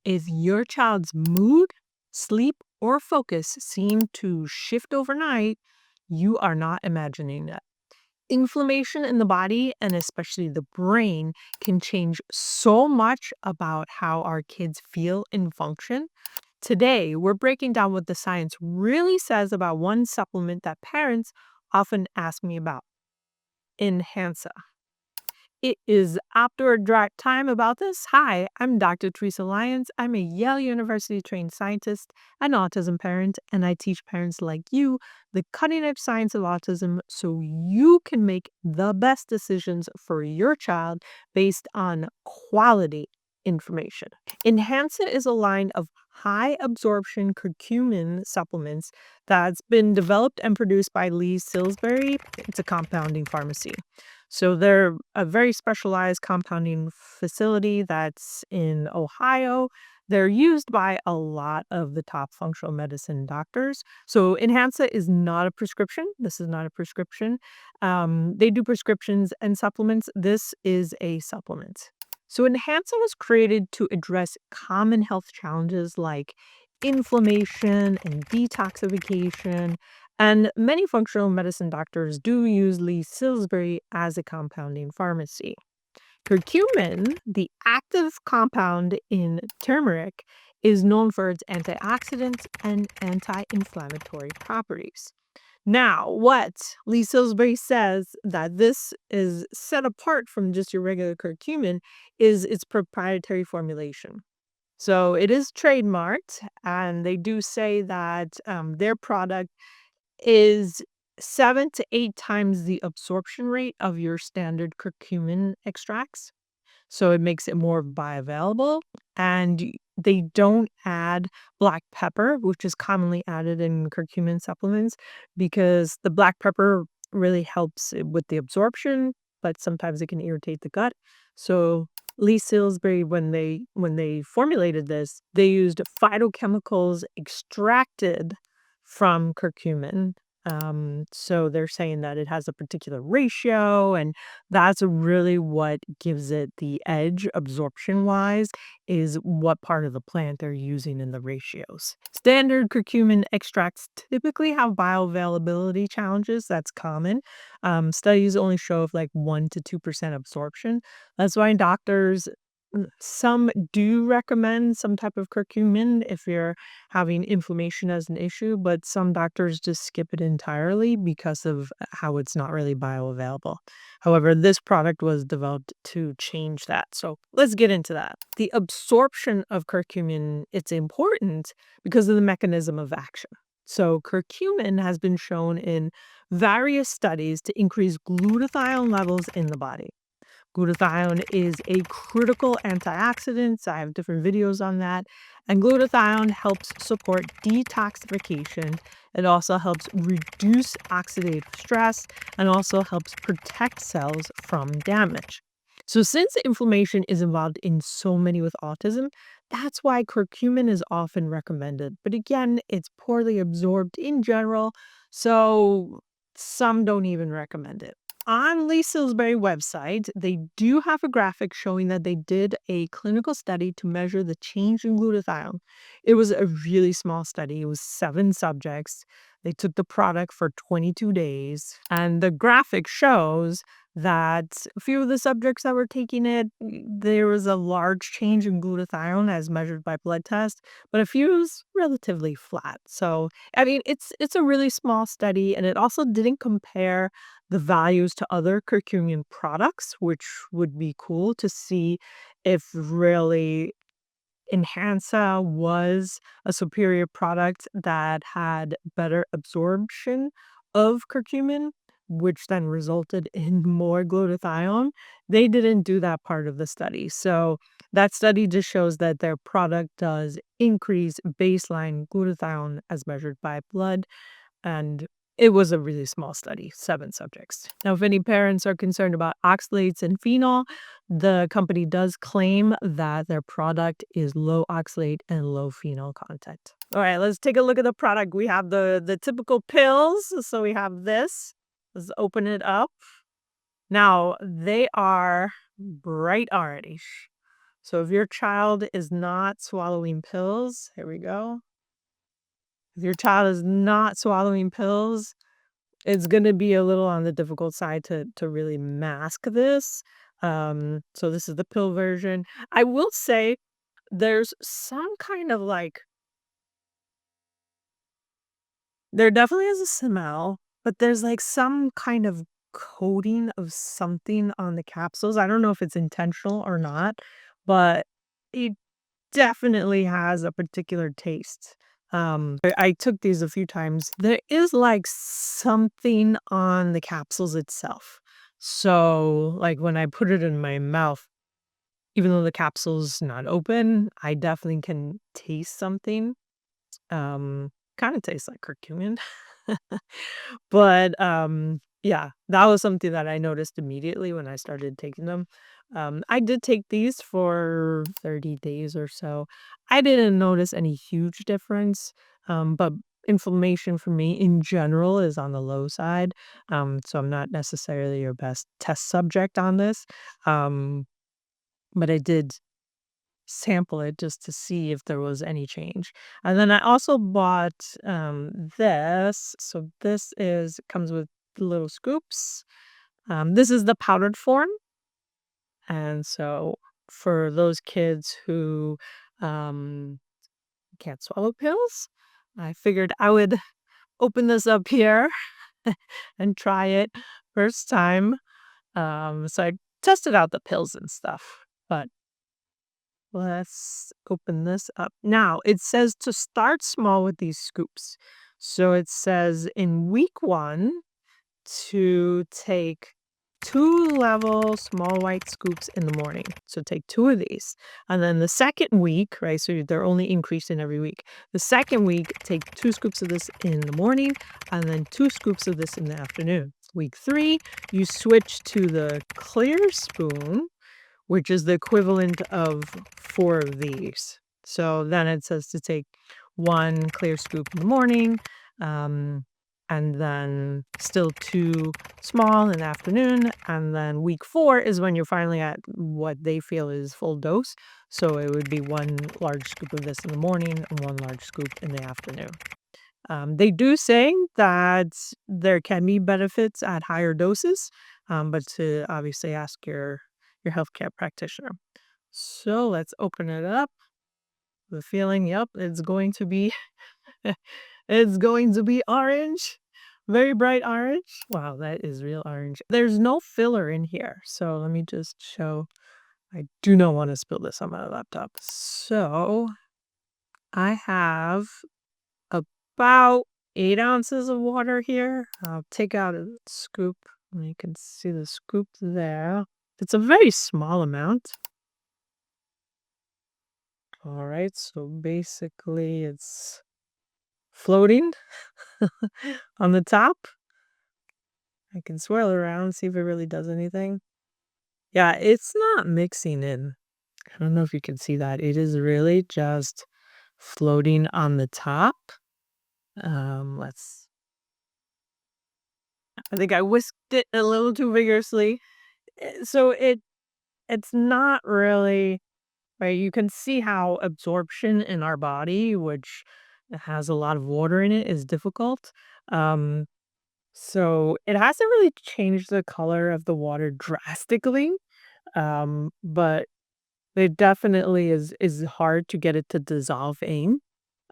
If your child's mood, sleep, or focus seem to shift overnight, you are not imagining it. Inflammation in the body, and especially the brain, can change so much about how our kids feel and function. Today, we're breaking down what the science really says about one supplement that parents often ask me about: Enhansa. It is after a dry time about this. Hi, I'm Dr. Theresa Lyons. I'm a Yale University trained scientist, an autism parent, and I teach parents like you the cutting edge science of autism so you can make the best decisions for your child based on quality information. Enhansa is a line of high absorption curcumin supplements that's been developed and produced by Lee Salisbury. It's a compounding pharmacy. So they're a very specialized compounding facility that's in Ohio. They're used by a lot of the top functional medicine doctors. So Enhansa is not a prescription. This is not a prescription. They do prescriptions and supplements. This is a supplement. So Enhansa was created to address common health challenges like inflammation and detoxification, and many functional medicine doctors do use Lee Salisbury as a compounding pharmacy. Curcumin, the active compound in turmeric, is known for its antioxidants and anti-inflammatory properties. Now, what Lee Salisbury says that this is set apart from just your regular curcumin is its proprietary formulation. So it is trademarked, and they do say that their product is 7 to 8 times the absorption rate of your standard curcumin extracts. So it makes it more bioavailable, and they don't add black pepper, which is commonly added in curcumin supplements, because the black pepper really helps with the absorption, but sometimes it can irritate the gut. So Lee Salisbury, when they formulated this, they used phytochemicals extracted from curcumin. So they're saying that it has a particular ratio, and that's really what gives it the edge absorption-wise, is what part of the plant they're using in the ratios. Standard curcumin extracts typically have bioavailability challenges. That's common. Studies only show of like 1 to 2% absorption. That's why doctors, some do recommend some type of curcumin if you're having inflammation as an issue, but some doctors just skip it entirely because of how it's not really bioavailable. However, this product was developed to change that. So let's get into that. The absorption of curcumin, it's important because of the mechanism of action. So curcumin has been shown in various studies to increase glutathione levels in the body. Glutathione is a critical antioxidant. I have different videos on that. And glutathione helps support detoxification. It also helps reduce oxidative stress and also helps protect cells from damage. So since inflammation is involved in so many with autism, that's why curcumin is often recommended. But again, it's poorly absorbed in general, so some don't even recommend it. On Lee Salisbury website, they do have a graphic showing that they did a clinical study to measure the change in glutathione. It was a really small study. It was 7 subjects. They took the product for 22 days, and the graphic shows that a few of the subjects that were taking it, there was a large change in glutathione as measured by blood test, but a few was relatively flat. So, I mean, it's a really small study, and it also didn't compare the values to other curcumin products, which would be cool to see if really Enhansa was a superior product that had better absorption of curcumin, which then resulted in more glutathione. They didn't do that part of the study. So that study just shows that their product does increase baseline glutathione as measured by blood, and it was a really small study, 7 subjects. Now, if any parents are concerned about oxalates and phenol, the company does claim that their product is low oxalate and low phenol content. All right, let's take a look at the product. We have the typical pills. So we have this. Let's open it up. Now, they are bright orange. So if your child is not swallowing pills, here we go. If your child is not swallowing pills, it's gonna be a little on the difficult side to really mask this. So this is the pill version. I will say there's some kind of like there definitely is a smell, but there's like some kind of coating of something on the capsules. I don't know if it's intentional or not, but it definitely has a particular taste. I took these a few times. There is like something on the capsules itself. So, like when I put it in my mouth, even though the capsule's not open, I definitely can taste something. Kind of tastes like curcumin. But, yeah, that was something that I noticed immediately when I started taking them. I did take these for 30 days or so. I didn't notice any huge difference, but inflammation for me in general is on the low side, so I'm not necessarily your best test subject on this, um, but I did sample it just to see if there was any change. And then I also bought this. So this is comes with little scoops. This is the powdered form. And so for those kids who um, can't swallow pills, I figured I would open this up here and try it first time. So I tested out the pills and stuff. But let's open this up. Now, it says to start small with these scoops. So it says in week 1 to take 2 level small white scoops in the morning. So take 2 of these. And then the second week, right? So they're only increasing every week. The second week, take 2 scoops of this in the morning and then 2 scoops of this in the afternoon. Week 3, you switch to the clear spoon, which is the equivalent of 4 of these. So then it says to take 1 clear scoop in the morning, and then still 2 small in the afternoon, and then week 4 is when you're finally at what they feel is full dose. So it would be 1 large scoop of this in the morning and 1 large scoop in the afternoon. They do say that there can be benefits at higher doses, but to obviously ask your healthcare practitioner. So let's open it up. The feeling, yep, it's going to be it's going to be orange. Very bright orange. Wow, that is real orange. There's no filler in here. So let me just show. I do not want to spill this on my laptop. So I have about 8 ounces of water here. I'll take out a scoop. And you can see the scoop there. It's a very small amount. All right, so basically it's floating on the top. I can swirl around, see if it really does anything. Yeah, it's not mixing in. I don't know if you can see that. It is really just floating on the top. Let's I think I whisked it a little too vigorously. So it's not really right. You can see how absorption in our body, which has a lot of water in it, is difficult. Um, so it hasn't really changed the color of the water drastically, but it definitely is hard to get it to dissolve in.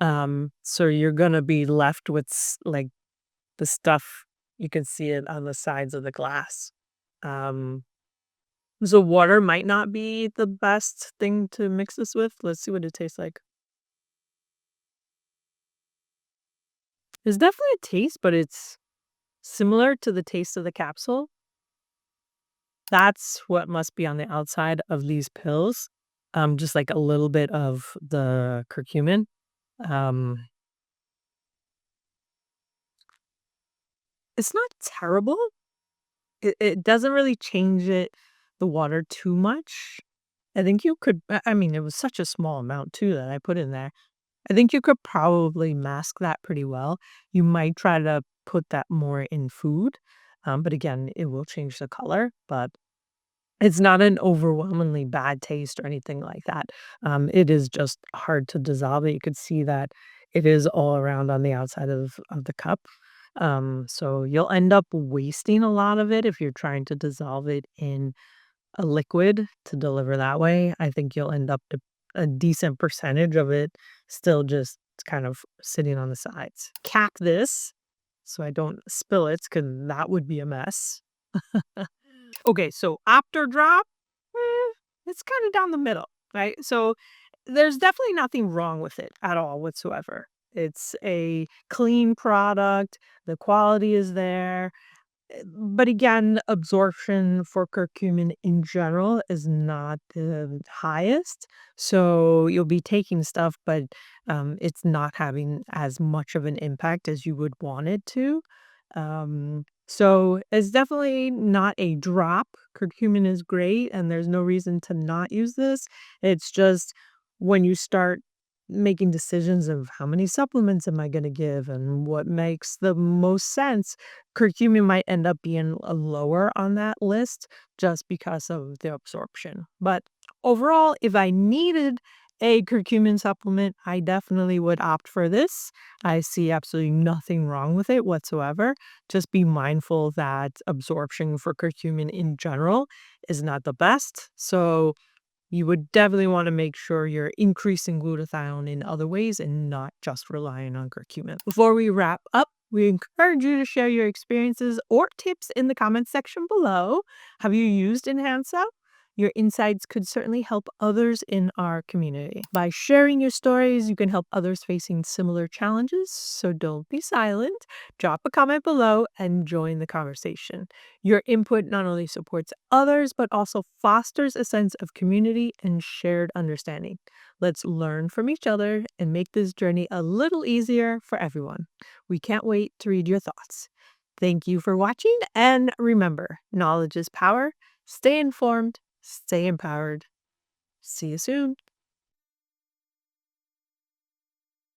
So you're gonna be left with like the stuff. You can see it on the sides of the glass. Um, so water might not be the best thing to mix this with. Let's see what it tastes like. There's definitely a taste, but it's similar to the taste of the capsule. That's what must be on the outside of these pills. Just like a little bit of the curcumin. Um, it's not terrible. It doesn't really change the water too much. I think you could I mean, it was such a small amount too that I put in there. I think you could probably mask that pretty well. You might try to put that more in food, but again, it will change the color, but It's not an overwhelmingly bad taste or anything like that. It is just hard to dissolve it. You could see that it is all around on the outside of the cup. So you'll end up wasting a lot of it if you're trying to dissolve it in a liquid to deliver that way. I think you'll end up a decent percentage of it still just kind of sitting on the sides. Cap this so I don't spill it because that would be a mess. Okay, so after drop, it's kind of down the middle, right? So there's definitely nothing wrong with it at all whatsoever. It's a clean product, the quality is there. But again, absorption for curcumin in general is not the highest. So you'll be taking stuff, but it's not having as much of an impact as you would want it to. So it's definitely not a drop. Curcumin is great, and there's no reason to not use this. It's just when you start making decisions of how many supplements am I going to give and what makes the most sense, curcumin might end up being lower on that list just because of the absorption. But overall, if I needed a curcumin supplement, I definitely would opt for this. I see absolutely nothing wrong with it whatsoever. Just be mindful that absorption for curcumin in general is not the best. So you would definitely want to make sure you're increasing glutathione in other ways and not just relying on curcumin. Before we wrap up, we encourage you to share your experiences or tips in the comments section below. Have you used Enhansa? Your insights could certainly help others in our community. By sharing your stories, you can help others facing similar challenges, so don't be silent. Drop a comment below and join the conversation. Your input not only supports others, but also fosters a sense of community and shared understanding. Let's learn from each other and make this journey a little easier for everyone. We can't wait to read your thoughts. Thank you for watching, and remember, knowledge is power. Stay informed, stay empowered. See you soon.